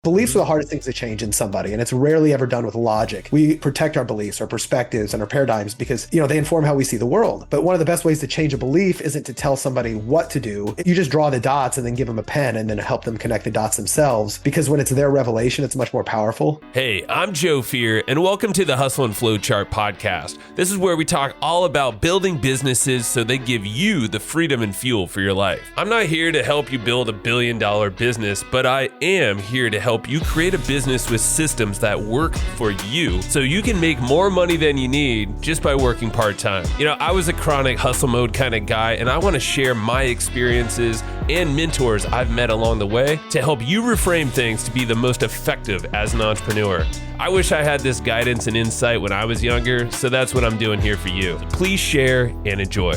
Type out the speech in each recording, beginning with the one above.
Beliefs are the hardest things to change in somebody, and it's rarely ever done with logic. We protect our beliefs, our perspectives, and our paradigms because, they inform how we see the world. But one of the best ways to change a belief isn't to tell somebody what to do. You just draw the dots and then give them a pen and then help them connect the dots themselves, because when it's their revelation, it's much more powerful. Hey, I'm Joe Fier, and welcome to the Hustle and Flowchart podcast. This is where we talk all about building businesses so they give you the freedom and fuel for your life. I'm not here to help you build $1 billion business, but I am here to help you create a business with systems that work for you so you can make more money than you need just by working part-time. I was a chronic hustle mode kind of guy, and I want to share my experiences and mentors I've met along the way to help you reframe things to be the most effective as an entrepreneur. I wish I had this guidance and insight when I was younger, so that's what I'm doing here for you. Please share and enjoy.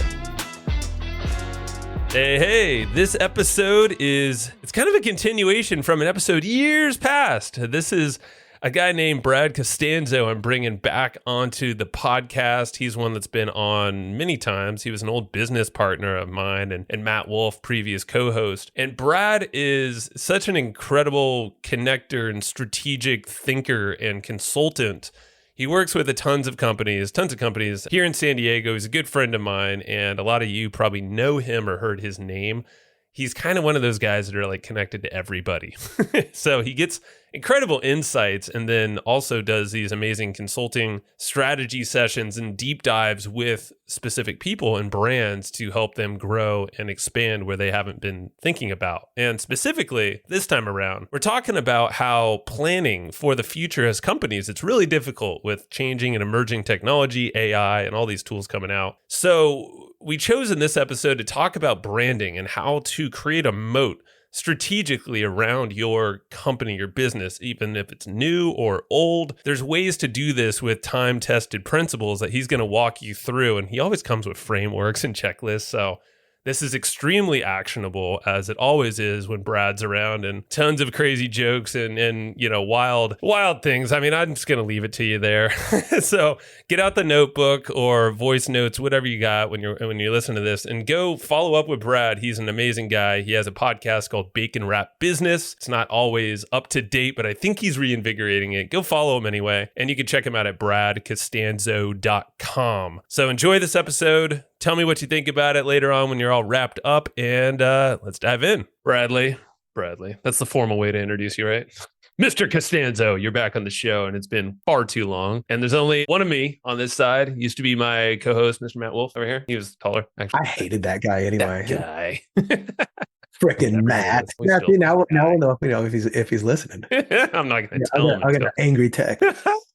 Hey, this episode it's kind of a continuation from an episode years past. This is a guy named Brad Costanzo I'm bringing back onto the podcast. He's one that's been on many times. He was an old business partner of mine and Matt Wolf, previous co-host. And Brad is such an incredible connector and strategic thinker and consultant. He works with tons of companies here in San Diego. He's a good friend of mine, and a lot of you probably know him or heard his name. He's kind of one of those guys that are like connected to everybody. So he gets incredible insights and then also does these amazing consulting strategy sessions and deep dives with specific people and brands to help them grow and expand where they haven't been thinking about. And specifically this time around, we're talking about how planning for the future as companies, it's really difficult with changing and emerging technology, AI, and all these tools coming out. So we chose in this episode to talk about branding and how to create a moat strategically around your company, your business, even if it's new or old. There's ways to do this with time-tested principles that he's going to walk you through, and he always comes with frameworks and checklists. So this is extremely actionable, as it always is when Brad's around, and tons of crazy jokes and wild things. I mean, I'm just going to leave it to you there. So get out the notebook or voice notes, whatever you got when you listen to this, and go follow up with Brad. He's an amazing guy. He has a podcast called Bacon Wrap Business. It's not always up to date, but I think he's reinvigorating it. Go follow him anyway, and you can check him out at bradcostanzo.com. So enjoy this episode. Tell me what you think about it later on when you're all wrapped up, and let's dive in. Bradley, that's the formal way to introduce you, right? Mr. Costanzo, you're back on the show, and it's been far too long. And there's only one of me on this side. Used to be my co-host, Mr. Matt Wolf, over here. He was taller, actually. I hated that guy anyway. That guy. Freaking Matt. Now we'll know if he's listening. I'm not going to tell him. I'll get an angry text.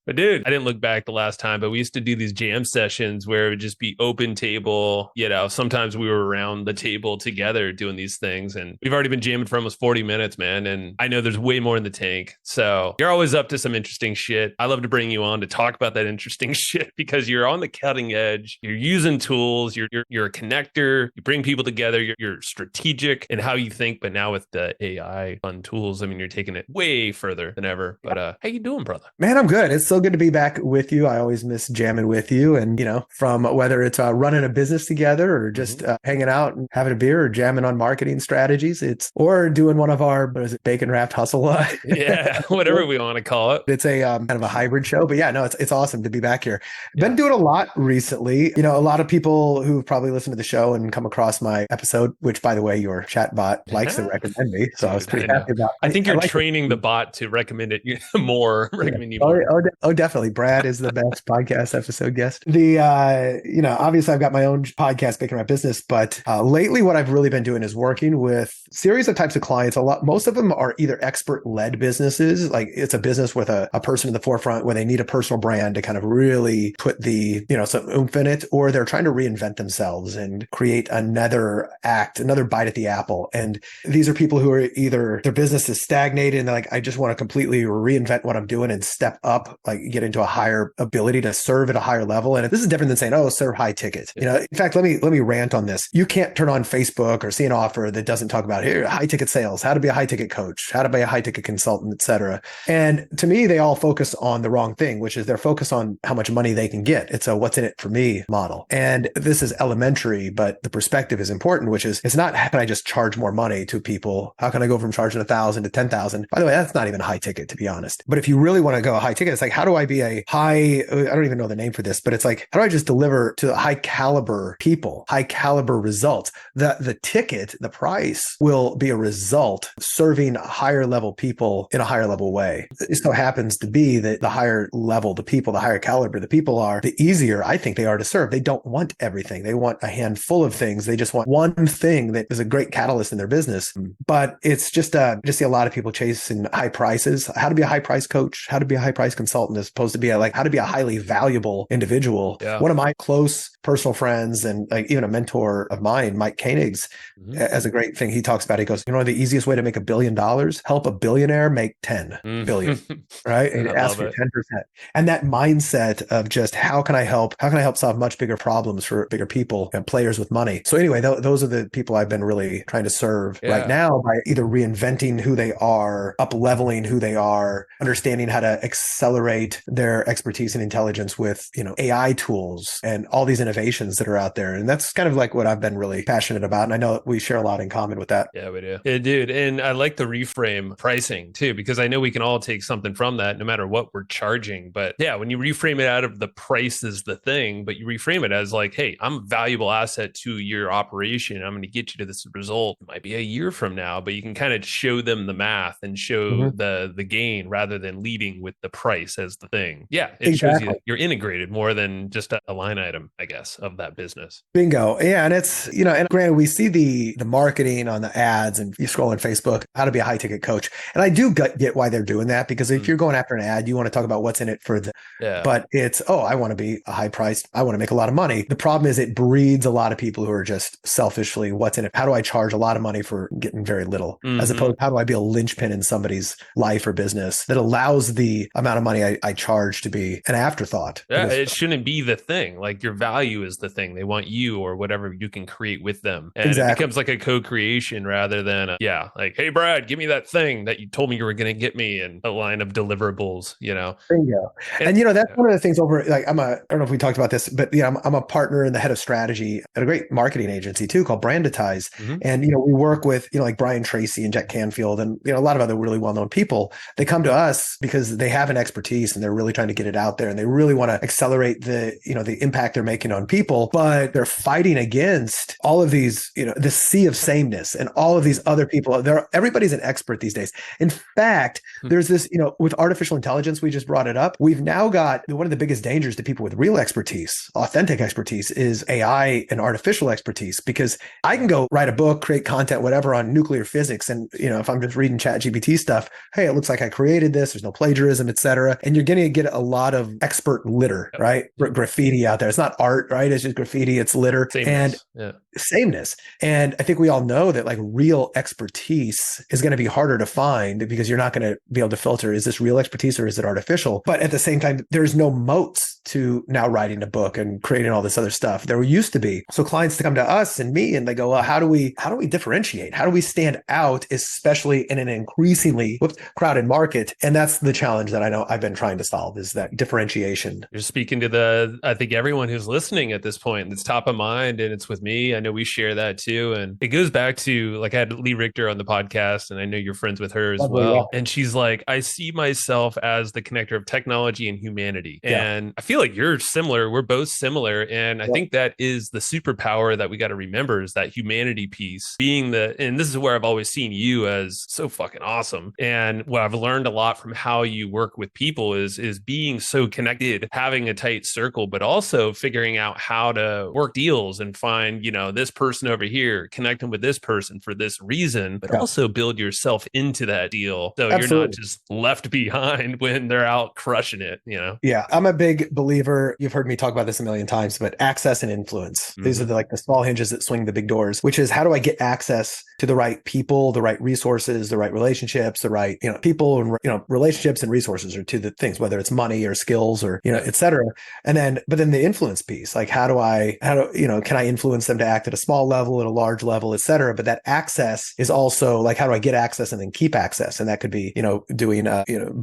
But dude, I didn't look back the last time, but we used to do these jam sessions where it would just be open table. Sometimes we were around the table together doing these things, and we've already been jamming for almost 40 minutes, man. And I know there's way more in the tank. So you're always up to some interesting shit. I love to bring you on to talk about that interesting shit because you're on the cutting edge. You're using tools. You're a connector. You bring people together. You're strategic in how you think, but now with the AI fun tools, I mean, you're taking it way further than ever. But how you doing, brother? Man, I'm good. It's so good to be back with you. I always miss jamming with you, and from whether it's running a business together or just hanging out and having a beer or jamming on marketing strategies, or doing one of our bacon wrapped hustle. Yeah, whatever we want to call it. It's a kind of a hybrid show, but yeah, no, it's awesome to be back here. Been doing a lot recently. A lot of people who've probably listened to the show and come across my episode, which by the way, your chatbot likes to recommend me, so I was pretty happy about. I think you're training the bot to recommend it more. Recommend you more. Oh, definitely. Brad is the best podcast episode guest. Obviously I've got my own podcast, Bacon Wrap Business, but lately what I've really been doing is working with series of types of clients. Most of them are either expert-led businesses, like it's a business with a person in the forefront where they need a personal brand to kind of really put some oomph in it, or they're trying to reinvent themselves and create another bite at the apple. And these are people who are either their business is stagnated and they're like, I just want to completely reinvent what I'm doing and step up, like get into a higher ability to serve at a higher level. And this is different than saying, oh, serve high ticket. In fact, let me rant on this. You can't turn on Facebook or see an offer that doesn't talk about here, high ticket sales, how to be a high ticket coach, how to be a high ticket consultant, et cetera. And to me, they all focus on the wrong thing, which is they're focused on how much money they can get. It's a what's in it for me model. And this is elementary, but the perspective is important, which is it's not how can I just charge more money to people? How can I go from charging 1,000 to 10,000? By the way, that's not even a high ticket, to be honest. But if you really want to go high ticket, it's like, how do I be a high, I don't even know the name for this, but it's like, how do I just deliver to high caliber people, high caliber results? The ticket, the price will be a result of serving higher level people in a higher level way. It so happens to be that the higher level, the people, the higher caliber, the people are, the easier I think they are to serve. They don't want everything. They want a handful of things. They just want one thing that is a great catalyst in their business. But it's just see a lot of people chasing high prices, how to be a high price coach, how to be a high price consultant, as opposed to be how to be a highly valuable individual. Yeah. One of my close personal friends and even a mentor of mine, Mike Koenig's, as a great thing he talks about, he goes, the easiest way to make $1 billion, help a billionaire make 10 billion, right? And ask for 10%. And that mindset of just how can I help solve much bigger problems for bigger people and players with money. So anyway, those are the people I've been really trying to serve right now by either reinventing who they are, up leveling who they are, understanding how to accelerate their expertise and intelligence with, AI tools and all these innovations that are out there. And that's kind of like what I've been really passionate about. And I know we share a lot in common with that. Yeah, we do. Yeah, dude. And I like the reframe pricing too, because I know we can all take something from that no matter what we're charging. But yeah, when you reframe it out of the price is the thing, but you reframe it as like, hey, I'm a valuable asset to your operation. I'm going to get you to this result. It might be a year from now, but you can kind of show them the math and show the gain rather than leading with the price as the thing. Yeah, it shows you that you're integrated more than just a line item, I guess, of that business. Bingo. Yeah. And it's, and granted, we see the marketing on the ads and you scroll on Facebook, how to be a high ticket coach. And I do get why they're doing that, because if you're going after an ad, you want to talk about what's in it for but it's, I want to be a high priced, I want to make a lot of money. The problem is it breeds a lot of people who are just selfishly, what's in it? How do I charge a lot of money for getting very little? As opposed to how do I be a linchpin in somebody's life or business that allows the amount of money I charge to be an afterthought? Yeah, it shouldn't be the thing. Like your value is the thing. They want you or whatever you can create with them. And it becomes like a co-creation rather than like, hey, Brad, give me that thing that you told me you were going to get me and a line of deliverables, Bingo. And that's one of the things over, like I don't know if we talked about this, but I'm a partner and the head of strategy at a great marketing agency too called Branditize. And, we work with, like Brian Tracy and Jack Canfield and, a lot of other really well-known people. They come to us because they have an expertise and they're really trying to get it out there and they really want to accelerate the impact they're making on people, but they're fighting against all of these, the sea of sameness and all of these other people. Everybody's an expert these days. In fact, there's this, with artificial intelligence, we just brought it up. We've now got one of the biggest dangers to people with real expertise, authentic expertise, is AI and artificial expertise, because I can go write a book, create content, whatever on nuclear physics. And, if I'm just reading ChatGPT stuff, hey, it looks like I created this. There's no plagiarism, et cetera. And you're going to get a lot of expert litter, right? Graffiti out there. It's not art, right? It's just graffiti. It's litter. Sameness. And I think we all know that like real expertise is going to be harder to find because you're not going to be able to filter, is this real expertise or is it artificial? But at the same time, there's no moats to now writing a book and creating all this other stuff. There used to be. So clients to come to us and me and they go, well, how do we differentiate? How do we stand out, especially in an increasingly crowded market? And that's the challenge that I know I've been trying to solve, is that differentiation. You're speaking to I think everyone who's listening at this point, it's top of mind and it's with me. I know we share that too. And it goes back to, like, I had Lee Richter on the podcast and I know you're friends with her as well. Yeah. And she's like, I see myself as the connector of technology and humanity. Yeah. And I feel like you're similar. We're both similar. And I think that is the superpower that we got to remember, is that humanity piece being and this is where I've always seen you as so fucking awesome. And what I've learned a lot from how you work with people is being so connected, having a tight circle, but also figuring out how to work deals and find, this person over here, connect them with this person for this reason, but also build yourself into that deal. So you're not just left behind when they're out crushing it, Yeah. I'm a big believer, you've heard me talk about this a million times, but access and influence. These are the small hinges that swing the big doors, which is how do I get access to the right people, the right resources, the right relationships, the right, people and, relationships and resources are two the things, whether it's money or skills or, et cetera. But then the influence piece, like can I influence them to act at a small level, at a large level, et cetera. But that access is also like, how do I get access and then keep access? And that could be, doing,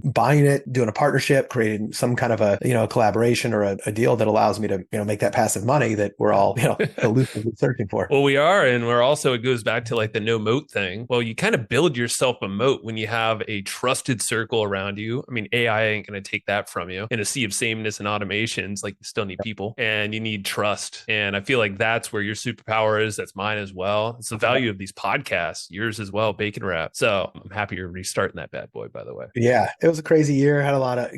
buying it, doing a partnership, creating some kind of a, collaboration or a deal that allows me to, make that passive money that we're all, elusively searching for. Well, we are. And we're also, it goes back to like the no moat thing. Well, you kind of build yourself a moat when you have a trusted circle around you. I mean, AI ain't going to take that from you. In a sea of sameness and automations, like you still need people and you need trust. And I feel like that's where your superpower is. That's mine as well. It's the value of these podcasts, yours as well, Bacon Wrap. So I'm happy you're restarting that bad boy, by the way. Yeah, it was a crazy year.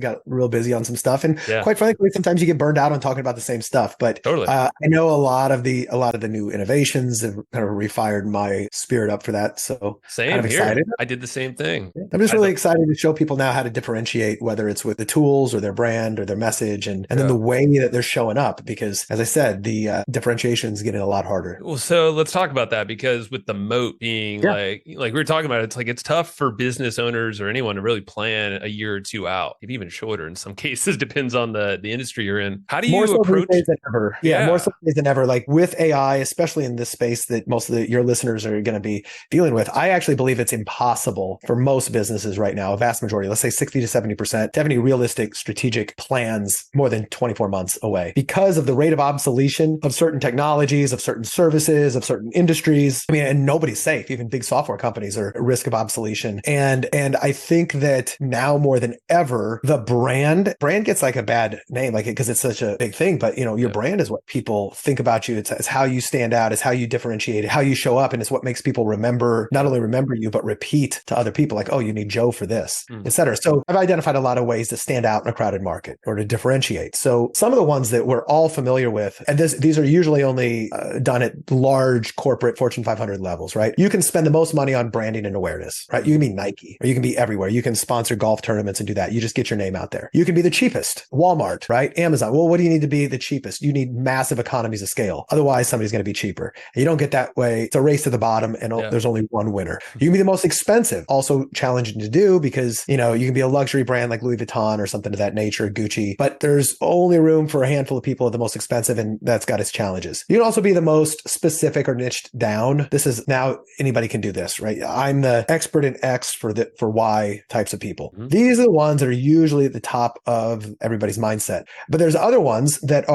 Got real busy on some stuff. And quite frankly, sometimes you get burned out on talking about the same stuff. But totally. I know a lot of the new innovations have kind of refired my spirit up for that. So same kind of here. excited. I did the same thing. I'm just really excited to show people now how to differentiate, whether it's with the tools or their brand or their message, and then the way that they're showing up. Because as I said, the differentiation is getting a lot harder. Well, so let's talk about that, because with the moat being like we were talking about, it's tough for business owners or anyone to really plan a year or two out, maybe even shorter in some cases, depends on the industry you're in. How do you approach? These days than ever. More so than ever. Like with AI, especially in this space that most of your listeners are going to be dealing with, I actually believe it's impossible for most businesses right now, a vast majority, let's say 60 to 70%, to have any realistic strategic plans more than 24 months away because of the rate of obsolescence of certain technologies, of certain services, of certain industries. I mean, and nobody's safe. Even big software companies are at risk of obsolescence. And I think that now more than ever, the brand gets like a bad name, like because it's such a big thing. But your brand is what people think about you. It's how you stand out. It's how you differentiate it, how you show up, and it's what makes people not only remember you, but repeat to other people. Like, oh, you need Joe for this, et cetera. So I've identified a lot of ways to stand out in a crowded market or to differentiate. So some of the ones that we're all familiar with, and these are usually only done at large corporate Fortune 500 levels, right? You can spend the most money on branding and awareness, right? You can be Nike, or you can be everywhere. You can sponsor golf tournaments and do that. You just get your name out there. You can be the cheapest, Walmart, right? Amazon. Well, what do you need to be the cheapest? You need massive economies of scale. Otherwise, somebody's going to be cheaper. And you don't get that way. It's a race to the bottom, and there's only one winner. You can be the most expensive, also challenging to do because, you can be a luxury brand like Louis Vuitton or something of that nature, Gucci, but there's only room for a handful of people at the most expensive, and that's got its challenges. You can also be the most specific or niched down. This is now anybody can do this, right? I'm the expert in X for Y types of people. Mm-hmm. These are the ones that are usually at the top of everybody's mindset. But there's other ones that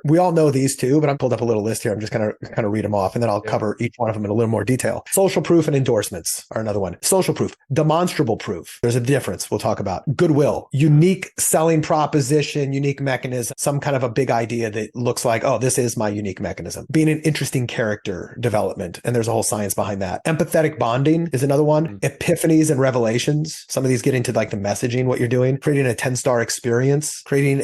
we all know these two, but I pulled up a little list here. I'm just going to kind of read them off, and then I'll cover each one of them in a little more detail. Social proof and endorsements are another one. Social proof, demonstrable proof. There's a difference we'll talk about. Goodwill, unique selling proposition, unique mechanism, some kind of a big idea that looks like, oh, this is my unique mechanism. Being an interesting character development, and there's a whole science behind that. Empathetic bonding is another one. Epiphanies and revelations. Some of these get into like the messaging, what you're doing, creating a 10-star experience, creating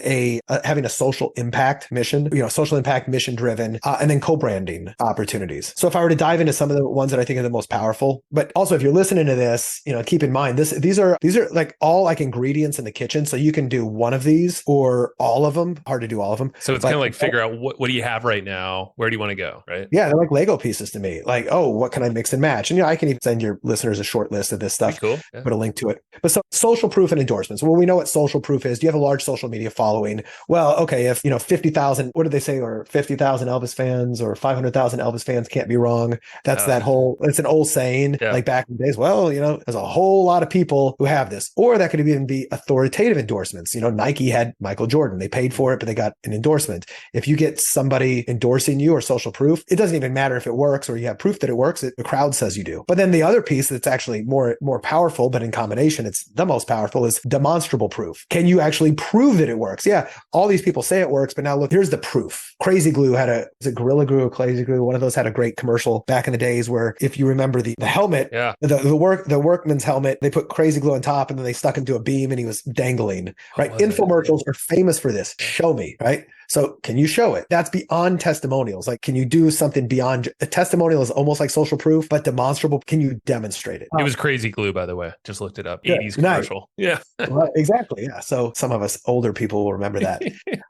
having a social impact mission, social impact, mission driven, and then co-branding opportunities. So if I were to dive into some of the ones that I think are the most powerful, but also if you're listening to this, keep in mind these are like all like ingredients in the kitchen. So you can do one of these or all of them. Hard to do all of them. So it's kind of like figure out what do you have right now? Where do you want to go? Right. Yeah. They're like Lego pieces to me. Like, oh, what can I mix and match? And I can even send your listeners a short list of this stuff. Cool. Yeah. Put a link to it. But so social proof and endorsements. Well, we know what social proof is. Do you have a large social media following? Well, okay. If 50,000, what did they say? Or 50,000 Elvis fans or 500,000 Elvis fans can't be wrong. That's it's an old saying like back in the days. Well, there's a whole lot of people who have this, or that could even be authoritative endorsements. Nike had Michael Jordan. They paid for it, but they got an endorsement. If you get somebody endorsing you or social proof, it doesn't even matter if it works or you have proof that it works. The crowd says you do. But then the other piece that's actually more powerful, but in combination, it's the most powerful, is demonstrable proof. Can you actually prove that it works? Yeah, all these people say it works, but now look, here's the proof. Crazy Glue is it Gorilla Glue or Crazy Glue? One of those had a great commercial back in the days where, if you remember the helmet, the workman's helmet, they put Crazy Glue on top and then they stuck into a beam and he was dangling, right? Infomercials are famous for this. Show me, right? So can you show it? That's beyond testimonials. Like, can you do something beyond a testimonial? Is almost like social proof, but demonstrable. Can you demonstrate it? It was Crazy Glue, by the way. Just looked it up. 80s commercial. Yeah. Well, exactly. Yeah. So some of us older people will remember remember that.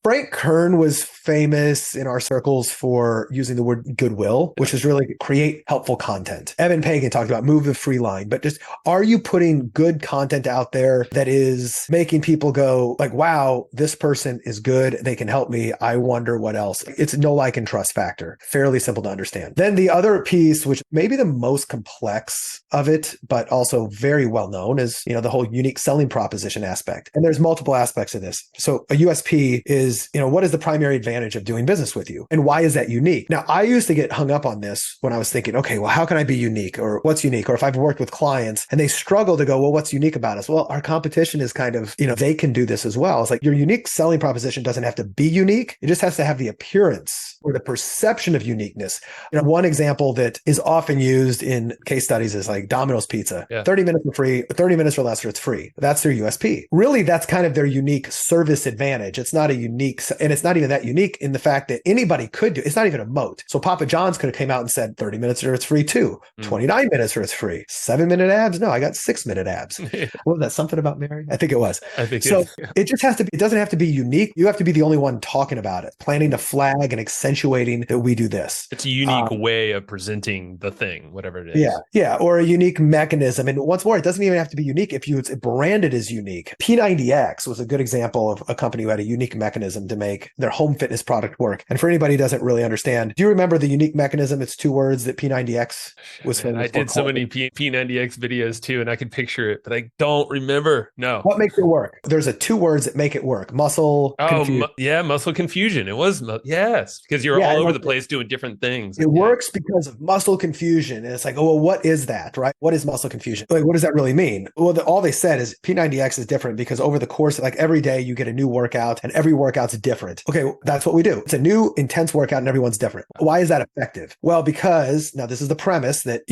Frank Kern was famous in our circles for using the word goodwill, which is really create helpful content. Evan Pagan talked about move the free line, but just are you putting good content out there that is making people go like, wow, this person is good. They can help me. I wonder what else. It's no like and trust factor. Fairly simple to understand. Then the other piece, which may be the most complex of it, but also very well known, is, the whole unique selling proposition aspect. And there's multiple aspects of this. So a USP is, what is the primary advantage of doing business with you? And why is that unique? Now, I used to get hung up on this when I was thinking, okay, well, how can I be unique? Or what's unique? Or if I've worked with clients and they struggle to go, well, what's unique about us? Well, our competition is kind of, they can do this as well. It's like your unique selling proposition doesn't have to be unique. It just has to have the appearance or the perception of uniqueness. One example that is often used in case studies is like Domino's Pizza. 30 minutes for free, 30 minutes or less, or it's free. That's their USP. Really, that's kind of their unique service advantage. It's not a unique, and it's not even that unique in the fact that anybody could do. It's not even a moat. So Papa John's could have came out and said 30 minutes or it's free too. 29 minutes or it's free. 7-minute abs? No, I got 6-minute abs. Was that something about Mary? I think it was. So it just has to be, it doesn't have to be unique. You have to be the only one talking about it, planting the flag and accentuating that we do this. It's a unique way of presenting the thing, whatever it is. Yeah. Or a unique mechanism. And once more, it doesn't even have to be unique if it's branded as unique. P90X was a good example of a company who had a unique mechanism to make their home fitness product work. And for anybody who doesn't really understand, do you remember the unique mechanism? It's 2 words that P90X was famous for. I did so many P90X videos too, and I could picture it, but I don't remember. No. What makes it work? There's 2 words that make it work. Muscle confusion. Muscle confusion. It was, yes, because you're all over the place doing different things. It works because of muscle confusion. And it's like, oh, well, what is that, right? What is muscle confusion? Like, what does that really mean? Well, all they said is P90X is different because over the course, like every day you get a new workout and every workout's different. Okay, that's what we do. It's a new intense workout and everyone's different. Why is that effective? Well, because now this is the premise that,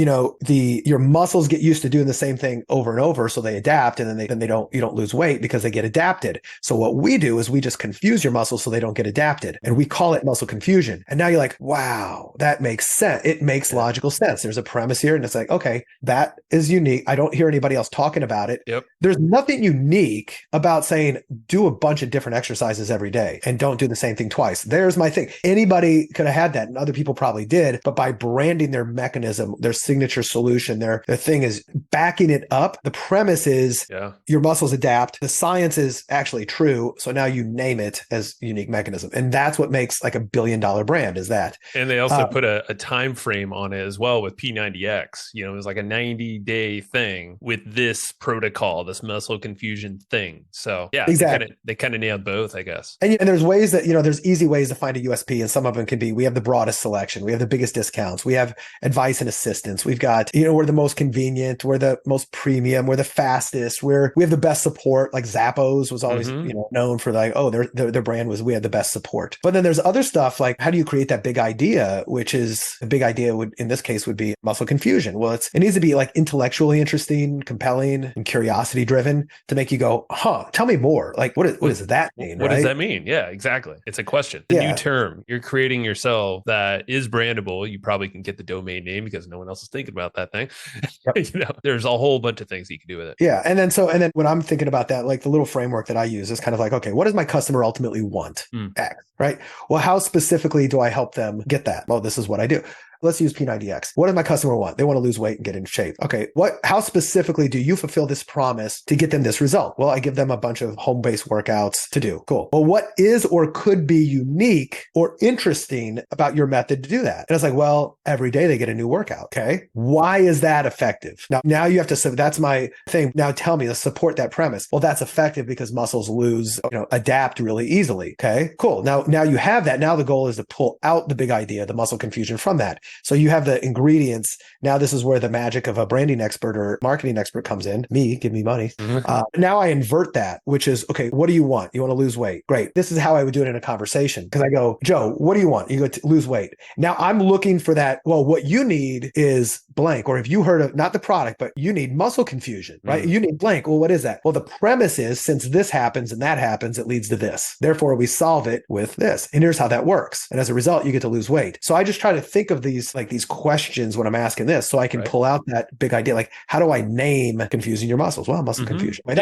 your muscles get used to doing the same thing over and over. So they adapt and then you don't lose weight because they get adapted. So what we do is we just confuse your muscles so they don't get adapted. And we call it muscle confusion. And now you're like, wow, that makes sense. It makes logical sense. There's a premise here and it's like, okay, that is unique. I don't hear anybody else talking about it. Yep. There's nothing unique about saying do a bunch of different exercises every day and don't do the same thing twice. There's my thing. Anybody could have had that and other people probably did, but by branding their mechanism, their signature solution, their thing is backing it up. The premise is your muscles adapt. The science is actually true. So now you name it as unique mechanism. And that's what makes like $1 billion brand is that. And they also put a time frame on it as well with P90X. It was like a 90-day thing with this protocol, this muscle confusion thing. So yeah, exactly. They kind of nailed both, I guess. And there's ways that, there's easy ways to find a USP, and some of them can be, we have the broadest selection. We have the biggest discounts. We have advice and assistance. We've got, we're the most convenient. We're the most premium. We're the fastest. We have the best support. Like Zappos was always, known for like, oh, their brand was, we had the best support. But then there's other stuff like, how do you create that big idea, which is a big idea would, in this case, would be muscle confusion. Well, it needs to be like intellectually interesting, compelling, and curiosity driven to make you go, tell me more. Like, what does that mean? What does that mean? Yeah, exactly. It's a question. The new term. You're creating yourself that is brandable. You probably can get the domain name because no one else is thinking about that thing. Yep. There's a whole bunch of things you can do with it. Yeah. And then when I'm thinking about that, like the little framework that I use is kind of like, okay, what does my customer ultimately want? X, right? Well, how specifically do I help them get that? Well, this is what I do. Let's use P90X. What does my customer want? They want to lose weight and get in shape. Okay. How specifically do you fulfill this promise to get them this result? Well, I give them a bunch of home-based workouts to do. Cool. Well, what is or could be unique or interesting about your method to do that? And it's like, well, every day they get a new workout. Okay. Why is that effective? Now you have to, so that's my thing. Now tell me to support that premise. Well, that's effective because muscles adapt really easily. Okay, cool. Now you have that. Now the goal is to pull out the big idea, the muscle confusion from that. So you have the ingredients. Now this is where the magic of a branding expert or marketing expert comes in. Give me money. Now I invert that, which is, okay, what do you want? You want to lose weight? Great. This is how I would do it in a conversation. Because I go, Joe, what do you want? You go to lose weight. Now I'm looking for that. Well, what you need is blank. Or if you heard of not the product, but you need muscle confusion, right? You need blank. Well, what is that? Well, the premise is since this happens and that happens, it leads to this. Therefore, we solve it with this. And here's how that works. And as a result, you get to lose weight. So I just try to think of the these questions when I'm asking this, so I can Right. pull out that big idea. Like, how do I name confusing your muscles? Well, muscle confusion. Like,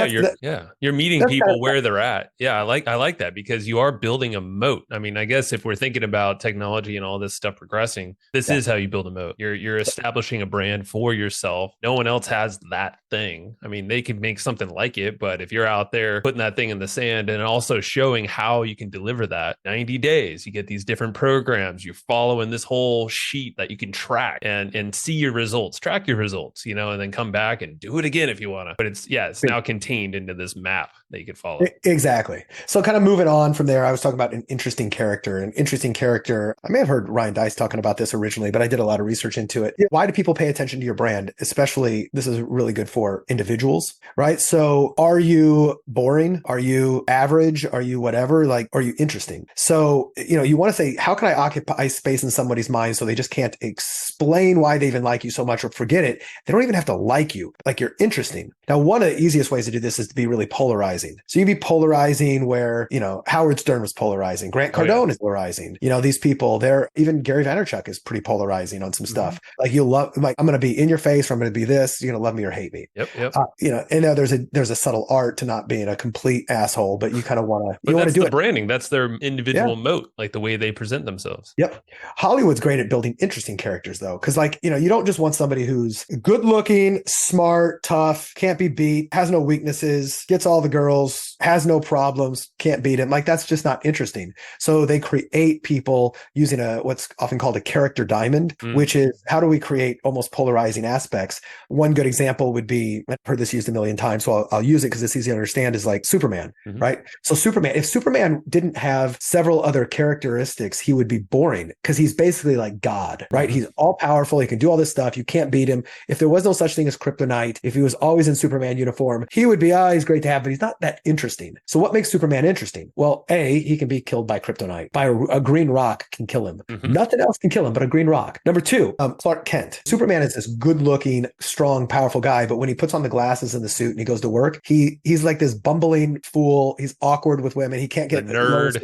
You're meeting that's kind people of, where they're at. Yeah, I like that because you are building a moat. I mean, I guess if we're thinking about technology and all this stuff progressing, this yeah. is how you build a moat. You're establishing a brand for yourself. No one else has that thing. I mean, they could make something like it, but if you're out there putting that thing in the sand and also showing how you can deliver that 90 days, you get these different programs, you're following this whole sheet that you can track and see your results, track your results, you know, and then come back and do it again if you want to. But it's now contained into this map that you could follow. Exactly. So kind of moving on from there, I was talking about an interesting character. An interesting character, I may have heard Ryan Dice talking about this originally, but I did a lot of research into it. Why do people pay attention to your brand? Especially, this is really good for individuals, right? So are you boring? Are you average? Are you whatever? Like, are you interesting? So, you know, you want to say, how can I occupy space in somebody's mind so they just can't explain why they even like you so much, or forget it. They don't even have to like you. Like, you're interesting. Now, one of the easiest ways to do this is to be really polarizing. So you be polarizing where, you know, Howard Stern was polarizing. Grant Cardone is polarizing. You know, these people, even Gary Vaynerchuk is pretty polarizing on some stuff. Like, you'll love, like, I'm going to be in your face, or I'm going to be this, you're going to love me or hate me. Yep. You know, and there's a subtle art to not being a complete asshole, but you kind of want to, do it. Branding. That's their individual moat, like the way they present themselves. Yep. Hollywood's great at building interesting characters though. Cause like, you know, you don't just want somebody who's good looking, smart, tough, can't be beat, has no weaknesses, gets all the girls, has no problems, can't beat him. Like, that's just not interesting. So they create people using what's often called a character diamond, which is, how do we create almost polarizing aspects? One good example would be, I've heard this used a million times, so I'll use it because it's easy to understand, is like Superman, right? So if Superman didn't have several other characteristics, he would be boring because he's basically like God, right? He's all powerful. He can do all this stuff. You can't beat him. If there was no such thing as kryptonite, if he was always in Superman uniform, he would be, he's great to have, but he's not that interesting. So what makes Superman interesting? Well, he can be killed by kryptonite. By a green rock can kill him. Nothing else can kill him but a green rock. Number two, Clark Kent. Superman is this good looking, strong, powerful guy, but when he puts on the glasses and the suit and he goes to work, he's like this bumbling fool. He's awkward with women. He can't get a nerd.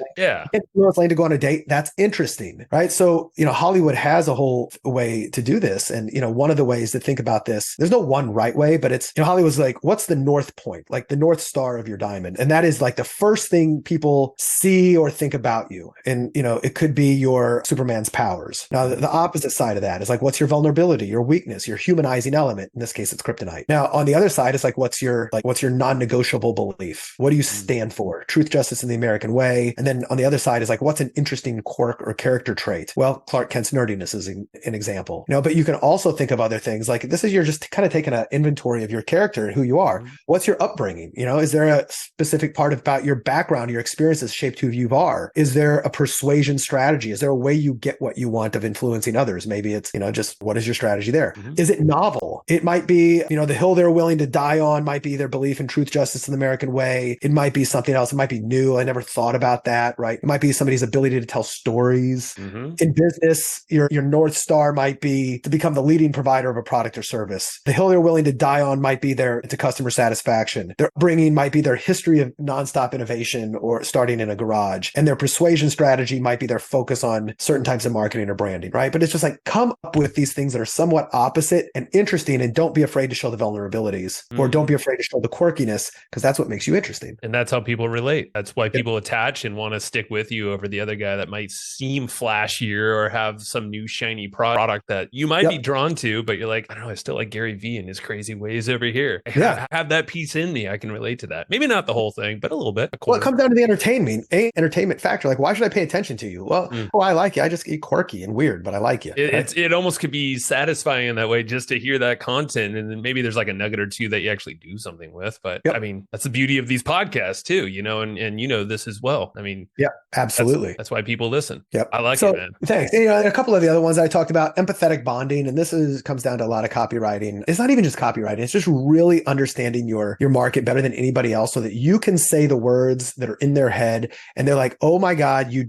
Lois Lane to go on a date. That's interesting, right? So, you know, Hollywood has a whole way to do this. And, you know, one of the ways to think about this, there's no one right way, but it's, you know, Hollywood's like, what's the North Point? Like the North Star of your diamond. And that is like the first thing people see or think about you. And, you know, it could be your Superman's powers. Now, the opposite side of that is like, what's your vulnerability, your weakness, your humanizing element? In this case, it's kryptonite. Now, on the other side, it's like, what's your non-negotiable belief? What do you stand for? Truth, justice, and the American way. And then on the other side is like, what's an interesting quirk or character trait? Well, Clark Kent's nerdiness is an example. You know, but you can also think of other things. Like, this is, you're just kind of taking an inventory of your character and who you are. What's your upbringing? You know, is there a specific part about your background, your experiences shaped who you are? Is there a persuasion strategy? Is there a way you get what you want of influencing others? Maybe it's, you know, just what is your strategy there? Is it novel? It might be, you know, the hill they're willing to die on might be their belief in truth, justice, and the American way. It might be something else. It might be new. I never thought about that, right? It might be somebody's ability to tell stories. In business, your North Star might be to become the leading provider of a product or service. The hill they're willing to die on might be their customer satisfaction. Their upbringing might be their history of nonstop innovation or starting in a garage. And their persuasion strategy might be their focus on certain types of marketing or branding, right? But it's just like, come up with these things that are somewhat opposite and interesting, and don't be afraid to show the vulnerabilities or don't be afraid to show the quirkiness, because that's what makes you interesting. And that's how people relate. That's why people attach and want to stick with you over the other guy that might seem flashier or have some new shiny product that you might be drawn to, but you're like, I don't know, I still like Gary Vee and his crazy ways over here. I have that piece in me. I can relate to that. Maybe not the whole thing, but a little bit. Well, it comes down to the entertainment factor. Like, why should I pay attention to you? Well, I like you. I just get quirky and weird, but I like you. It almost could be satisfying in that way, just to hear that content. And then maybe there's like a nugget or two that you actually do something with. But I mean, that's the beauty of these podcasts too, you know, and you know this as well. I mean, absolutely. That's why people listen. I like it, man. Thanks. And, you know, and a couple of the other ones that I talked about, empathetic bonding, and this comes down to a lot of copywriting. It's not even just copywriting. It's just really understanding your market better than anybody else, so that you you can say the words that are in their head and they're like, oh my God, you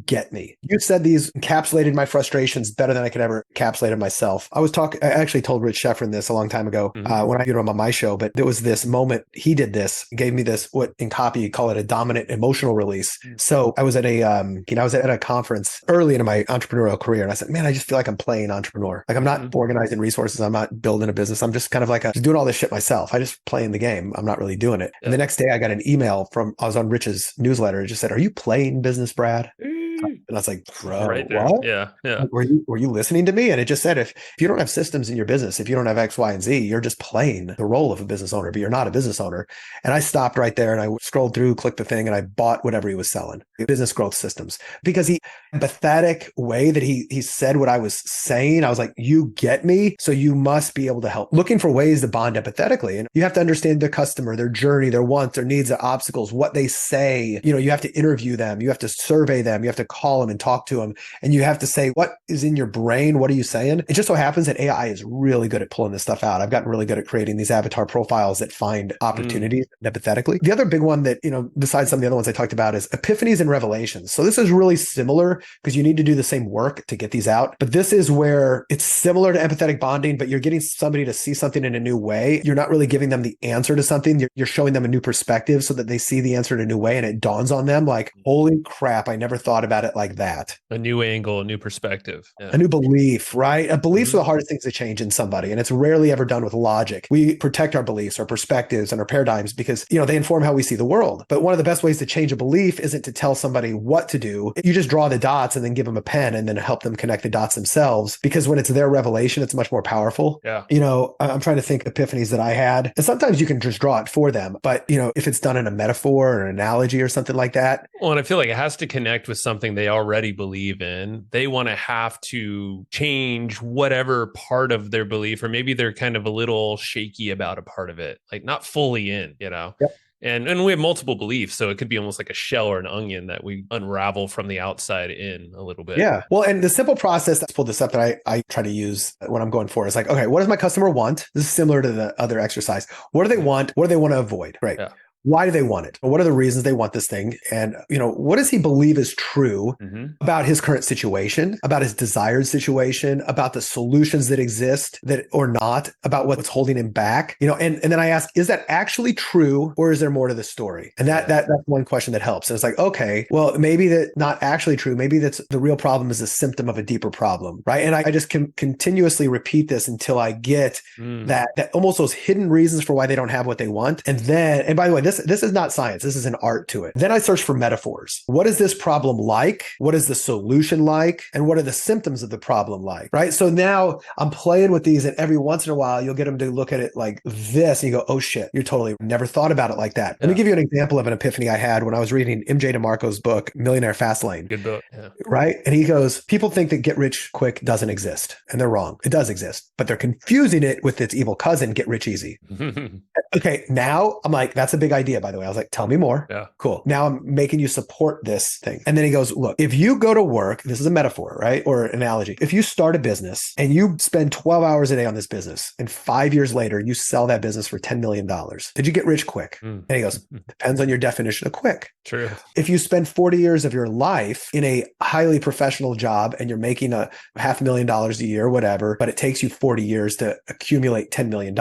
get me. You said these encapsulated my frustrations better than I could ever encapsulate it myself. I actually told Rich Sheffrin this a long time ago when I did him on my show, but there was this moment he did this, gave me this, what in copy you call it a dominant emotional release. So I was at a conference early in my entrepreneurial career. And I said, man, I just feel like I'm playing entrepreneur. Like I'm not organizing resources. I'm not building a business. I'm just kind of like just doing all this shit myself. I just playing the game. I'm not really doing it. And the next day I got an email I was on Rich's newsletter. It just said, are you playing business, Brad? And I was like, bro, right there. what? Yeah. Like, were you listening to me? And it just said, if you don't have systems in your business, if you don't have X, Y, and Z, you're just playing the role of a business owner, but you're not a business owner. And I stopped right there and I scrolled through, clicked the thing, and I bought whatever he was selling, business growth systems, because empathetic way that he said what I was saying. I was like, you get me. So you must be able to help, looking for ways to bond empathetically. And you have to understand the customer, their journey, their wants, their needs, their obstacles, what they say. You have to interview them. You have to survey them. You have to call them and talk to them. And you have to say, what is in your brain? What are you saying? It just so happens that AI is really good at pulling this stuff out. I've gotten really good at creating these avatar profiles that find opportunities empathetically. The other big one that, besides some of the other ones I talked about is epiphanies and revelations. So this is really similar because you need to do the same work to get these out. But this is where it's similar to empathetic bonding, but you're getting somebody to see something in a new way. You're not really giving them the answer to something. You're showing them a new perspective so that they see the answer in a new way. And it dawns on them like, holy crap, I never thought about it like that. A new angle, a new perspective. Yeah. A new belief, right? Beliefs are the hardest things to change in somebody. And it's rarely ever done with logic. We protect our beliefs, our perspectives, and our paradigms because, they inform how we see the world. But one of the best ways to change a belief isn't to tell somebody what to do. You just draw the dots and then give them a pen and then help them connect the dots themselves. Because when it's their revelation, it's much more powerful. Yeah. I'm trying to think epiphanies that I had. And sometimes you can just draw it for them. But, if it's done in a metaphor or an analogy or something like that. Well, and I feel like it has to connect with something they already believe in. They want to have to change whatever part of their belief, or maybe they're kind of a little shaky about a part of it, like not fully in, Yep. And we have multiple beliefs, so it could be almost like a shell or an onion that we unravel from the outside in a little bit. Yeah. Well, and the simple process, let's pull this up that I try to use when I'm going for is like, okay, what does my customer want? This is similar to the other exercise. What do they want? What do they want to avoid? Right. Yeah. Why do they want it? What are the reasons they want this thing? And, what does he believe is true about his current situation, about his desired situation, about the solutions that exist that or not, about what's holding him back, and then I ask, is that actually true or is there more to the story? And that's one question that helps. And it's like, okay, well, maybe that's not actually true. Maybe that's the real problem is a symptom of a deeper problem, right? And I just can continuously repeat this until I get that almost those hidden reasons for why they don't have what they want. And by the way, this is not science. This is an art to it. Then I search for metaphors. What is this problem like? What is the solution like? And what are the symptoms of the problem like? Right. So now I'm playing with these, and every once in a while you'll get them to look at it like this, and you go, oh shit, you're totally never thought about it like that. Let me give you an example of an epiphany I had when I was reading MJ DeMarco's book, Millionaire Fastlane. Good book. Yeah. Right. And he goes, people think that get rich quick doesn't exist. And they're wrong. It does exist, but they're confusing it with its evil cousin, get rich easy. Okay. Now I'm like, that's a big idea, by the way. I was like, tell me more. Yeah. Cool. Now I'm making you support this thing. And then he goes, look, if you go to work, this is a metaphor, right? Or analogy. If you start a business and you spend 12 hours a day on this business and 5 years later, you sell that business for $10 million, did you get rich quick? And he goes, depends on your definition of quick. True. If you spend 40 years of your life in a highly professional job and you're making $500,000 a year, whatever, but it takes you 40 years to accumulate $10 million,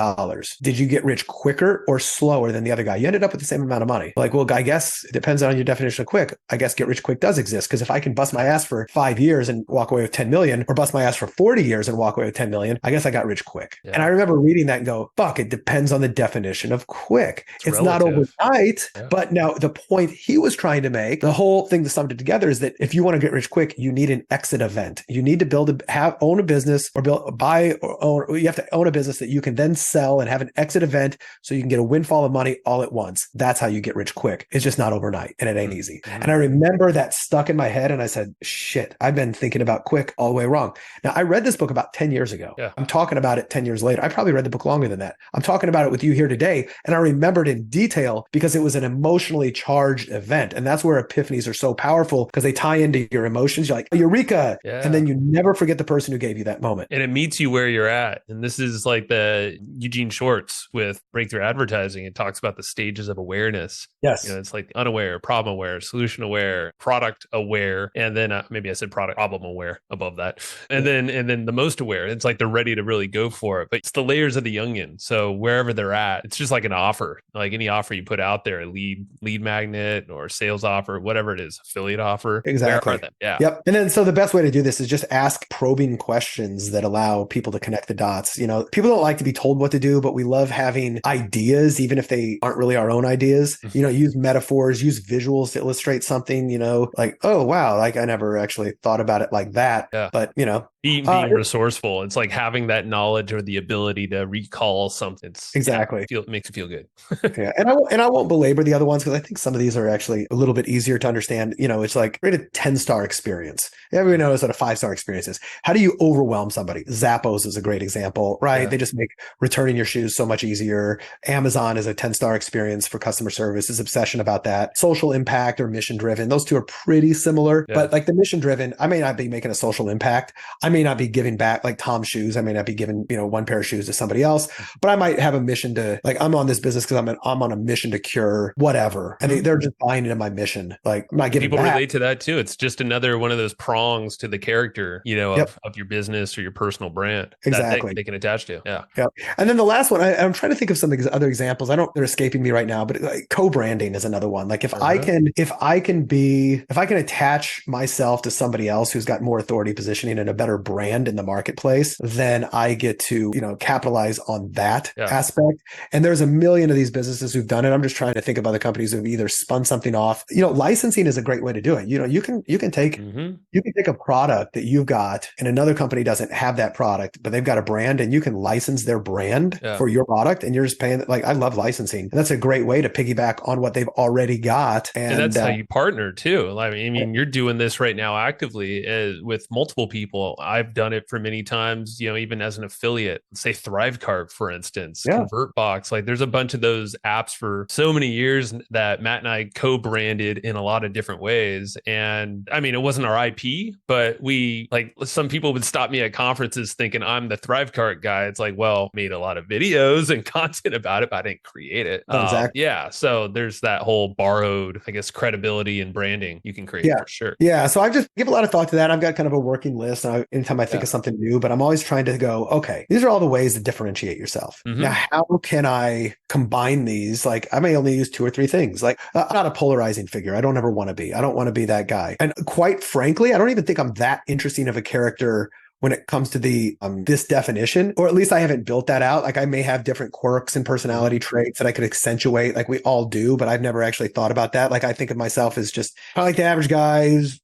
did you get rich quicker or slower than the other guy? You ended up with the same amount of money. Like, well, I guess it depends on your definition of quick. I guess get rich quick does exist, because if I can bust my ass for 5 years and walk away with 10 million, or bust my ass for 40 years and walk away with 10 million, I guess I got rich quick. Yeah. And I remember reading that and go, fuck, it depends on the definition of quick. It's not overnight, but now the point he was trying to make, the whole thing that summed it together is that if you want to get rich quick, you need an exit event. You need to own a business or you have to own a business that you can then sell and have an exit event so you can get a windfall of money all at once. That's how you get rich quick. It's just not overnight, and it ain't easy. And I remember that stuck in my head, and I said, shit, I've been thinking about quick all the way wrong. Now, I read this book about 10 years ago. Yeah. I'm talking about it 10 years later. I probably read the book longer than that. I'm talking about it with you here today, and I remembered in detail because it was an emotionally charged event. And that's where epiphanies are so powerful, because they tie into your emotions. You're like, eureka. Yeah. And then you never forget the person who gave you that moment. And it meets you where you're at. And this is like the Eugene Schwartz with breakthrough advertising. It talks about the stages stages of awareness. Yes. It's like unaware, problem aware, solution aware, product aware, and then maybe I said product problem aware above that, and then the most aware. It's like they're ready to really go for it, but it's the layers of the onion. So wherever they're at, it's just like an offer, like any offer you put out there, a lead magnet or sales offer, whatever it is, affiliate offer. Exactly. Where are they? Yeah. Yep. And then so the best way to do this is just ask probing questions that allow people to connect the dots. People don't like to be told what to do, but we love having ideas, even if they aren't really our own ideas. Use metaphors, use visuals to illustrate something, like, oh, wow, like I never actually thought about it like that. Yeah. But, being resourceful. It's like having that knowledge or the ability to recall something. Exactly. It makes you feel good. Yeah. And I won't belabor the other ones because I think some of these are actually a little bit easier to understand. It's like rate a 10-star experience. Everyone knows what a 5-star experience is. How do you overwhelm somebody? Zappos is a great example, right? Yeah. They just make returning your shoes so much easier. Amazon is a 10-star experience for customer service. Is obsession about that. Social impact or mission driven. Those two are pretty similar, but like the mission driven, I may not be making a social impact. I may not be giving back like Tom's shoes. I may not be giving, one pair of shoes to somebody else, but I might have a mission to like, I'm on this business because I'm on a mission to cure whatever. And they're just buying into my mission. Like I'm not giving people back. Relate to that too. It's just another one of those prongs to the character, of your business or your personal brand. Exactly. That they can attach to. Yeah. Yep. And then the last one, I'm trying to think of some other examples. They're escaping me right now, but like co-branding is another one. Like if I can attach myself to somebody else who's got more authority positioning and a better brand in the marketplace, then I get to, capitalize on that aspect. And there's a million of these businesses who've done it. I'm just trying to think of other companies who've either spun something off. Licensing is a great way to do it. You can take a product that you've got and another company doesn't have that product, but they've got a brand and you can license their brand for your product and you're just paying. Like I love licensing. And that's a great way to piggyback on what they've already got. And that's how you partner too. I mean, you're doing this right now actively with multiple people. I've done it for many times, even as an affiliate, say Thrivecart, for instance, ConvertBox. Like there's a bunch of those apps for so many years that Matt and I co-branded in a lot of different ways. And I mean, it wasn't our IP, but some people would stop me at conferences thinking I'm the Thrivecart guy. It's like, well, made a lot of videos and content about it, but I didn't create it. Exactly. So there's that whole borrowed, I guess, credibility and branding you can create for sure. Yeah. So I just give a lot of thought to that. I've got kind of a working list anytime I think of something new, but I'm always trying to go, okay, these are all the ways to differentiate yourself. Now, how can I combine these? Like I may only use 2 or 3 things. Like I'm not a polarizing figure. I don't ever want to be. I don't want to be that guy. And quite frankly, I don't even think I'm that interesting of a character when it comes to the this definition, or at least I haven't built that out. Like I may have different quirks and personality traits that I could accentuate, like we all do, but I've never actually thought about that. Like I think of myself as just kind of like the average guy who's,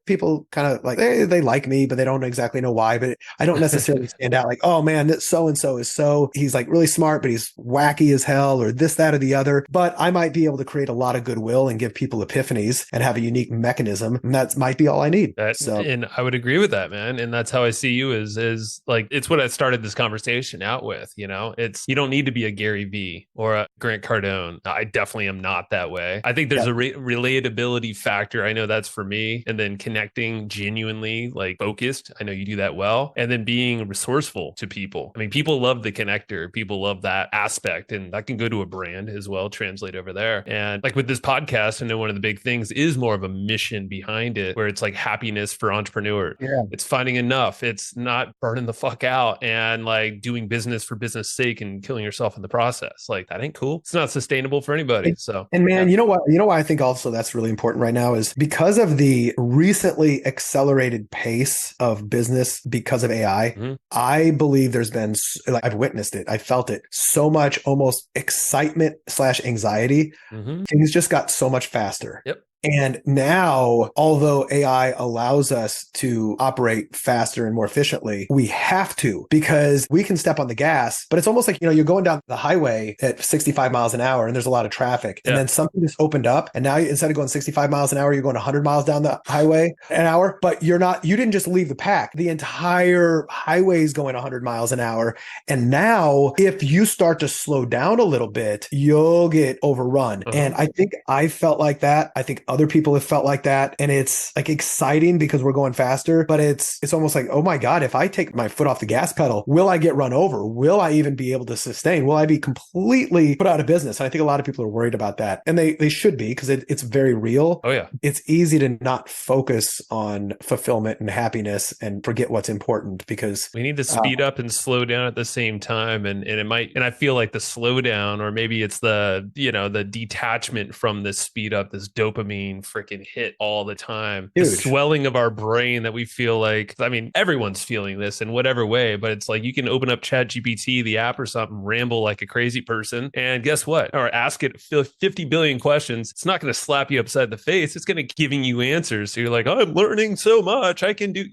people kind of like they like me, but they don't exactly know why. But I don't necessarily stand out like, oh man, this so and so is he's like really smart, but he's wacky as hell, or this, that, or the other. But I might be able to create a lot of goodwill and give people epiphanies and have a unique mechanism, and that might be all I need. And I would agree with that, man. And that's how I see you is like, it's what I started this conversation out with. It's, you don't need to be a Gary Vee or a Grant Cardone. I definitely am not that way. I think there's a relatability factor. I know that's for me. And then connecting genuinely, like focused. I know you do that well. And then being resourceful to people. I mean, people love the connector. People love that aspect. And that can go to a brand as well, translate over there. And like with this podcast, I know one of the big things is more of a mission behind it, where it's like happiness for entrepreneurs. Yeah. It's finding enough. It's not burning the fuck out and like doing business for business sake and killing yourself in the process. Like that ain't cool. It's not sustainable for anybody. And man, you know why I think also that's really important right now is because of the recently accelerated pace of business because of AI. I believe there's been, like I've witnessed it, I felt it, so much almost excitement / anxiety. Things just got so much faster. Yep. And now, although AI allows us to operate faster and more efficiently, we have to, because we can step on the gas, but it's almost like, you're going down the highway at 65 miles an hour and there's a lot of traffic. And then something just opened up. And now instead of going 65 miles an hour, you're going 100 miles down the highway an hour, but you didn't just leave the pack. The entire highway is going 100 miles an hour. And now if you start to slow down a little bit, you'll get overrun. And I think I felt like that. I think other people have felt like that. And it's like exciting because we're going faster, but it's almost like, oh my God, if I take my foot off the gas pedal, will I get run over? Will I even be able to sustain? Will I be completely put out of business? And I think a lot of people are worried about that. And they should be, because it's very real. Oh yeah. It's easy to not focus on fulfillment and happiness and forget what's important, because we need to speed up and slow down at the same time. And it might, and I feel like the slowdown, or maybe it's the, the detachment from this speed up, this dopamine freaking hit all the time. Huge. The swelling of our brain that we feel like, I mean, everyone's feeling this in whatever way, but it's like you can open up ChatGPT, the app or something, ramble like a crazy person. And guess what? Or ask it 50 billion questions. It's not going to slap you upside the face. It's going to giving you answers. So you're like, I'm learning so much. I can do,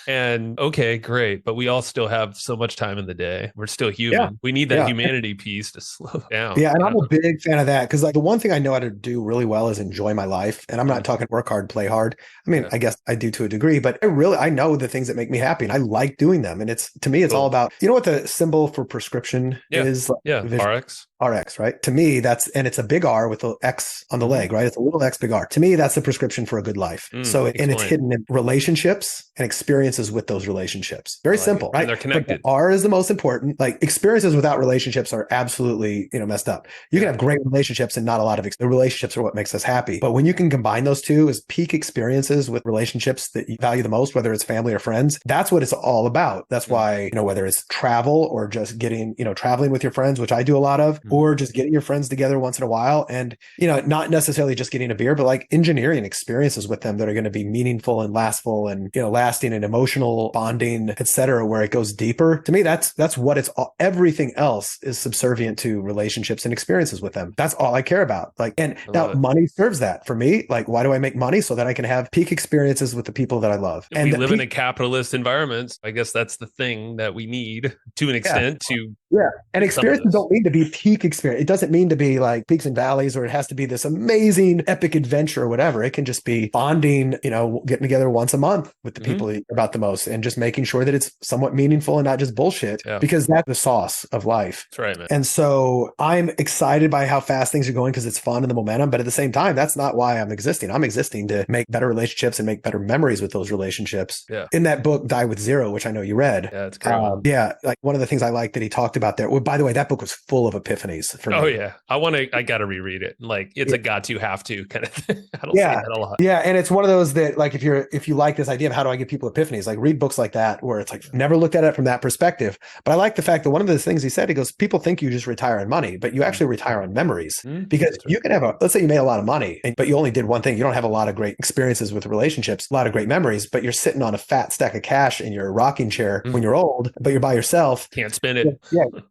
and okay, great. But we all still have so much time in the day. We're still human. Yeah. We need that humanity piece to slow down. Yeah. And I'm a big fan of that, because like the one thing I know how to do really well is enjoy my life. And I'm not talking work hard, play hard. I mean, I guess I do to a degree, but I know the things that make me happy and I like doing them. And to me, it's all about, what the symbol for prescription is? RX. RX, right? To me, and it's a big R with the X on the leg, right? It's a little X, big R. To me, that's the prescription for a good life. And it's hidden in relationships and experiences with those relationships. Very simple, right? And they're connected. But R is the most important. Like experiences without relationships are absolutely, messed up. You can have great relationships and not a lot of the relationships are what makes us happy. But when you can combine those two as peak experiences with relationships that you value the most, whether it's family or friends, that's what it's all about. That's why, whether it's travel or just getting, traveling with your friends, which I do a lot of, or just getting your friends together once in a while and, not necessarily just getting a beer, but like engineering experiences with them that are going to be meaningful and lastful and, lasting and emotional bonding, et cetera, where it goes deeper. To me, that's what it's all. Everything else is subservient to relationships and experiences with them. That's all I care about. Like, and now money serves that for me. Like, why do I make money? So that I can have peak experiences with the people that I love. And we live in a capitalist environment. I guess that's the thing that we need to an extent to. Yeah. And experiences don't mean to be peak experience. It doesn't mean to be like peaks and valleys, or it has to be this amazing epic adventure or whatever. It can just be bonding, getting together once a month with the people you care about the most and just making sure that it's somewhat meaningful and not just bullshit, because that's the sauce of life. That's right, man. And so I'm excited by how fast things are going because it's fun and the momentum. But at the same time, that's not why I'm existing. I'm existing to make better relationships and make better memories with those relationships. Yeah. In that book, Die with Zero, which I know you read. Yeah, it's great. Like one of the things I like that he talked about there. Well, by the way, that book was full of epiphanies for me. Oh yeah. I got to reread it. Like it's a got to, have to kind of thing. I don't say that a lot. Yeah. And it's one of those that like, if you like this idea of how do I give people epiphanies, like read books like that, where it's like, never looked at it from that perspective. But I like the fact that one of the things he said, he goes, people think you just retire on money, but you actually retire on memories, because you can have let's say you made a lot of money, but you only did one thing. You don't have a lot of great experiences with relationships, a lot of great memories, but you're sitting on a fat stack of cash in your rocking chair when you're old, but you're by yourself. Can't spend it.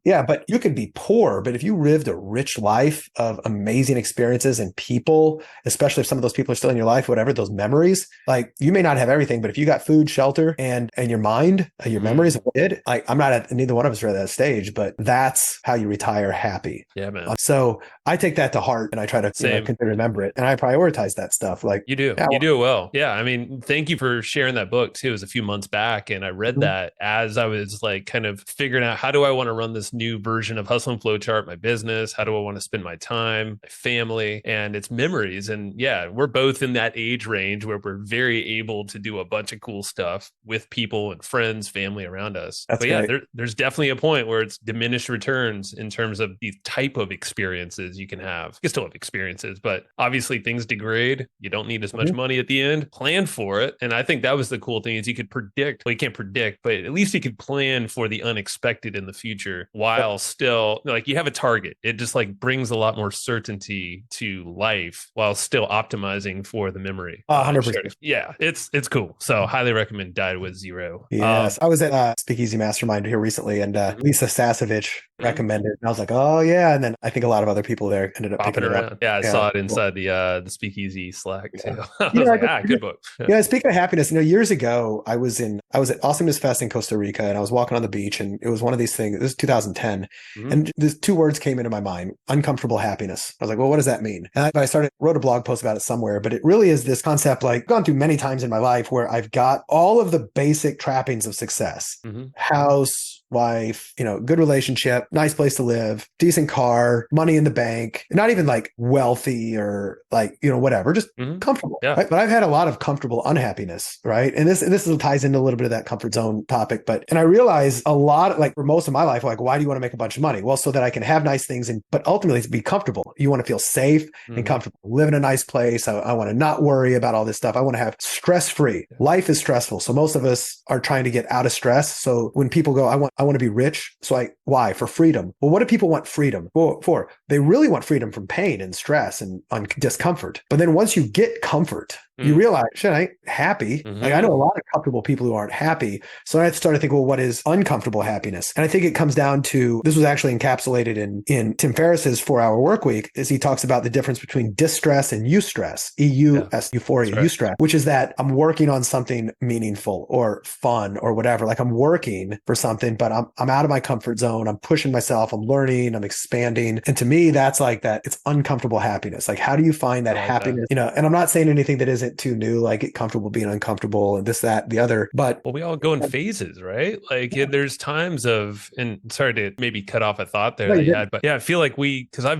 Yeah. But you can be poor, but if you lived a rich life of amazing experiences and people, especially if some of those people are still in your life, whatever, those memories, like you may not have everything, but if you got food, shelter, and your mind, your memories of what you did, like I'm not at neither one of us are at that stage, but that's how you retire happy. Yeah, man. So I take that to heart and I try to continue to remember it. And I prioritize that stuff. Like you do. You do it well. Yeah. I mean, thank you for sharing that book too. It was a few months back. And I read that as I was like kind of figuring out, how do I want to run this new version of Hustle and Flowchart, my business? How do I want to spend my time, my family, and its memories? And yeah, we're both in that age range where we're very able to do a bunch of cool stuff with people and friends, family around us. That's but yeah, there's definitely a point where it's diminished returns in terms of the type of experiences you can have. You can still have experiences, but obviously things degrade. You don't need as much money at the end. Plan for it. And I think that was the cool thing, is you could predict, well, you can't predict, but at least you could plan for the unexpected in the future while still like you have a target. It just like brings a lot more certainty to life while still optimizing for the memory. 100%. Yeah, it's cool. So highly recommend Die with Zero. Yes. I was at Speakeasy Mastermind here recently, and Lisa Sasevich recommended. And I was like, oh yeah. And then I think a lot of other people there ended up picking it up. Yeah, I saw it inside the Speakeasy Slack too. I was like, good book. Yeah. Speaking of happiness, years ago, I was at Awesomeness Fest in Costa Rica, and I was walking on the beach, and it was one of these things. This is 2010, and these two words came into my mind: uncomfortable happiness. I was like, well, what does that mean? And I wrote a blog post about it somewhere, but it really is this concept, like gone through many times in my life, where I've got all of the basic trappings of success: house, wife, good relationship, nice place to live, decent car, money in the bank, not even like wealthy or like, whatever, just comfortable. Yeah. Right? But I've had a lot of comfortable unhappiness, right? And this ties into a little bit of that comfort zone topic. And I realize a lot, like for most of my life, like, why do you want to make a bunch of money? Well, so that I can have nice things, but ultimately to be comfortable. You want to feel safe and comfortable, live in a nice place. I want to not worry about all this stuff. I want to have stress-free. Life is stressful. So most of us are trying to get out of stress. So when people go, I want to be rich. So why? For freedom. Well, what do people want freedom for? They really want freedom from pain and stress and discomfort. But then once you get comfort, you realize, shit, I ain't happy. Like, I know a lot of comfortable people who aren't happy. So I started to think, well, what is uncomfortable happiness? And I think it comes down to, this was actually encapsulated in Tim Ferriss's 4-Hour Workweek, is he talks about the difference between distress and eustress, E-U-S, euphoria, right. Eustress, which is that I'm working on something meaningful or fun or whatever. Like I'm working for something, but I'm out of my comfort zone. I'm pushing myself. I'm learning. I'm expanding. And to me, that's like that. It's uncomfortable happiness. Like, how do you find that happiness? And I'm not saying anything that isn't too new, like get comfortable being uncomfortable and this, that, the other. But we all go in phases, right? Like there's times of, and sorry to maybe cut off a thought there that you had, but I feel like because I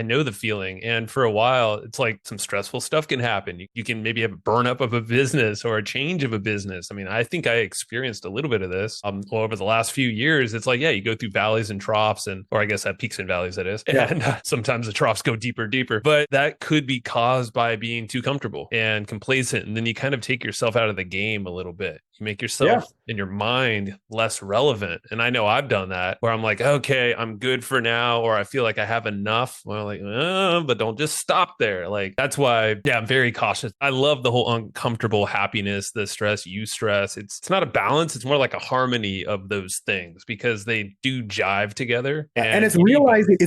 know the feeling. And for a while, it's like some stressful stuff can happen. You can maybe have a burn up of a business or a change of a business. I mean, I think I experienced a little bit of this over the last few years. It's like, you go through valleys and troughs or I guess peaks and valleys, that is. Yeah. And sometimes the troughs go deeper, but that could be caused by being too comfortable and complacent. And then you kind of take yourself out of the game a little bit. You make yourself in your mind less relevant. And I know I've done that where I'm like, okay, I'm good for now, or I feel like I have enough. Well, like, but don't just stop there. Like, that's why, I'm very cautious. I love the whole uncomfortable happiness, the stress, eustress. It's not a balance. It's more like a harmony of those things because they do jive together. And it's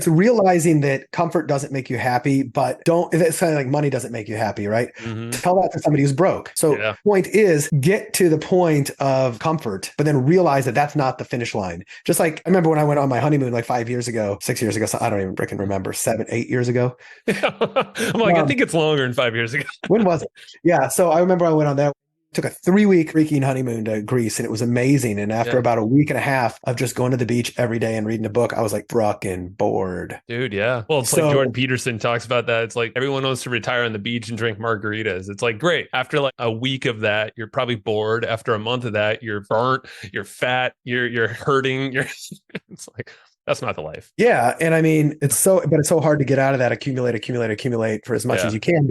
realizing that comfort doesn't make you happy, but it's kind of like money doesn't make you happy, right? Tell that to somebody who's broke. So the point is, get to the point of comfort, but then realize that that's not the finish line. Just like I remember when I went on my honeymoon like 6 years ago, so I don't even freaking remember, 8 years ago. I'm like, I think it's longer than 5 years ago. When was it? Yeah. So I remember I went on that. Took a 3-week freaking honeymoon to Greece and it was amazing. And after about a week and a half of just going to the beach every day and reading a book, I was like fucking bored. Dude, yeah. Well, it's like Jordan Peterson talks about that. It's like everyone wants to retire on the beach and drink margaritas. It's like, great. After like a week of that, you're probably bored. After a month of that, you're burnt, you're fat, you're hurting. It's like, that's not the life. Yeah. And I mean, it's so hard to get out of that, accumulate for as much as you can,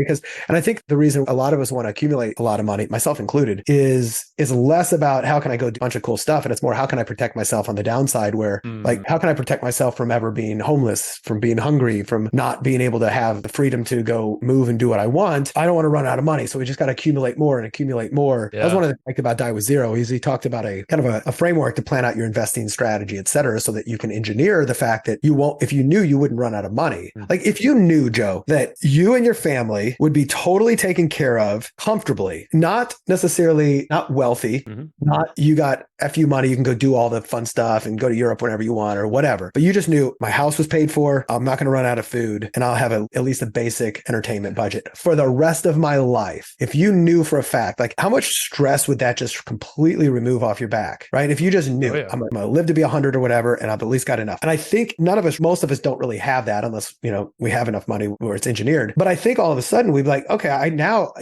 and I think the reason a lot of us want to accumulate a lot of money, myself included, is less about how can I go do a bunch of cool stuff. And it's more, how can I protect myself on the downside where like, how can I protect myself from ever being homeless, from being hungry, from not being able to have the freedom to go move and do what I want. I don't want to run out of money. So we just got to accumulate more and accumulate more. Yeah. That was one of the things about Die with Zero. He talked about a kind of a framework to plan out your investing strategy, et cetera, so that you can engineer the fact that if you knew you wouldn't run out of money. Like if you knew, Joe, that you and your family would be totally taken care of comfortably, not necessarily not wealthy, not you got FU money, you can go do all the fun stuff and go to Europe whenever you want or whatever. But you just knew my house was paid for, I'm not going to run out of food, and I'll have at least a basic entertainment budget for the rest of my life. If you knew for a fact, like how much stress would that just completely remove off your back, right? If you just knew I'm going to live to be 100 or whatever, and I've at least got enough. And I think most of us don't really have that unless, we have enough money where it's engineered. But I think all of a sudden we'd be like, okay,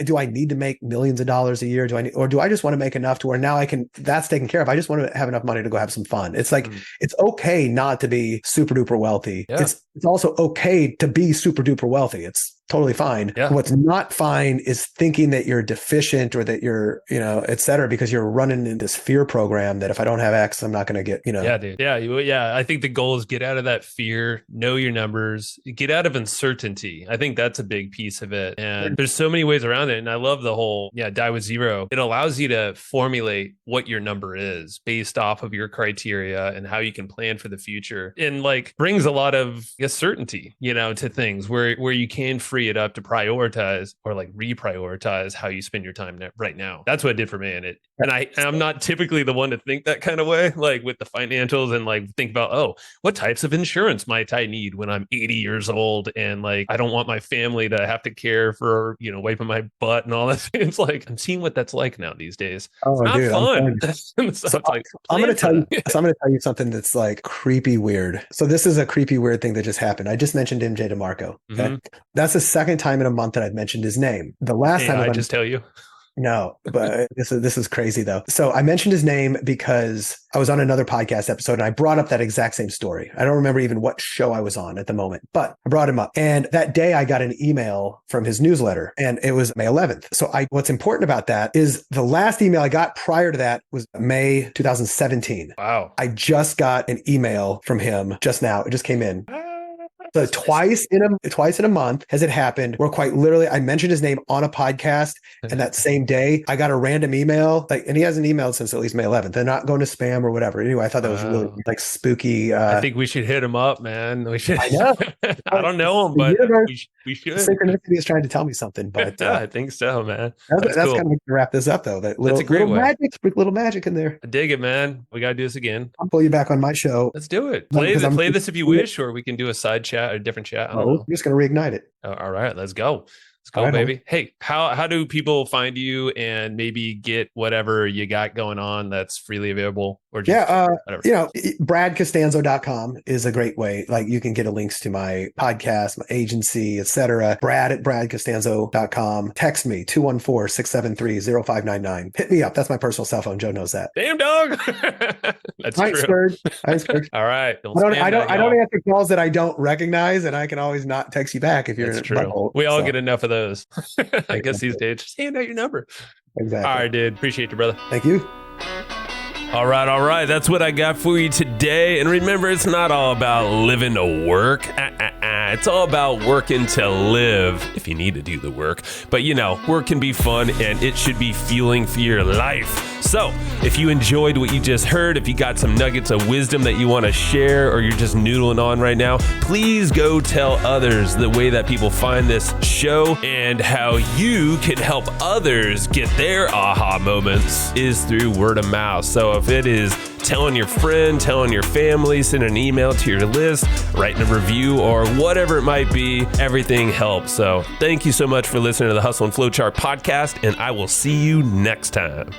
do I need to make millions of dollars a year? Or do I just want to make enough to where now that's taken care of. I just want to have enough money to go have some fun. It's like, it's okay not to be super duper wealthy. Yeah. It's also okay to be super duper wealthy. It's totally fine. Yeah. What's not fine is thinking that you're deficient or that you're, et cetera, because you're running in this fear program that if I don't have X, I'm not going to get, Yeah, dude. Yeah. I think the goal is get out of that fear, know your numbers, get out of uncertainty. I think that's a big piece of it. And there's so many ways around it. And I love the whole, Die with Zero. It allows you to formulate what your number is based off of your criteria and how you can plan for the future. And like brings a lot of, certainty, to things where you can free it up to prioritize or like reprioritize how you spend your time right now. That's what it did for me. And I'm not typically the one to think that kind of way, like with the financials and like think about, oh, what types of insurance might I need when I'm 80 years old? And like, I don't want my family to have to care for, wiping my butt and all that. It's like, I'm seeing what that's like now these days. Oh, it's not dude, fun. So I'm going to tell you something that's like creepy weird. So this is a creepy weird thing that just happened. I just mentioned MJ DeMarco. Okay. Mm-hmm. That's the second time in a month that I've mentioned his name. The last time I just tell you. No, but this is crazy though. So I mentioned his name because I was on another podcast episode and I brought up that exact same story. I don't remember even what show I was on at the moment, but I brought him up. And that day I got an email from his newsletter and it was May 11th. So what's important about that is the last email I got prior to that was May 2017. Wow. I just got an email from him just now. It just came in. So twice in a month has it happened where quite literally I mentioned his name on a podcast and that same day I got a random email and he hasn't emailed since at least May 11th. They're not going to spam or whatever. Anyway, I thought that was really like spooky. I think we should hit him up, man. We should. I know. I don't know him, but we should. Synchronicity is trying to tell me something, but I think so, man. That's cool. Kind of to wrap this up though. That's a great way. Little magic in there. I dig it, man. We got to do this again. I'll pull you back on my show. Let's do it. Play this if you wish, or we can do a side chat, a different chat. I'm just going to reignite it. All right, let's go. Let's go, baby. Hey, how do people find you and maybe get whatever you got going on that's freely available? Or just BradCostanzo.com is a great way. Like you can get links to my podcast, my agency, etc. Brad@BradCostanzo.com. Text me 214-673-0599. Hit me up. That's my personal cell phone. Joe knows that. Damn dog. That's true. All right. I don't answer calls that I don't recognize, and I can always not text you back if you're in a butthole. We all get enough of those. I guess these days. Just hand out your number. Exactly. All right, dude. Appreciate you, brother. Thank you. All right. That's what I got for you today. And remember, it's not all about living to work. It's all about working to live if you need to do the work. But, work can be fun and it should be fueling for your life. So if you enjoyed what you just heard, if you got some nuggets of wisdom that you want to share or you're just noodling on right now, please go tell others the way that people find this show and how you can help others get their aha moments is through word of mouth. So if it is telling your friend, telling your family, sending an email to your list, writing a review, or whatever it might be, everything helps. So thank you so much for listening to the Hustle and Flowchart podcast, and I will see you next time.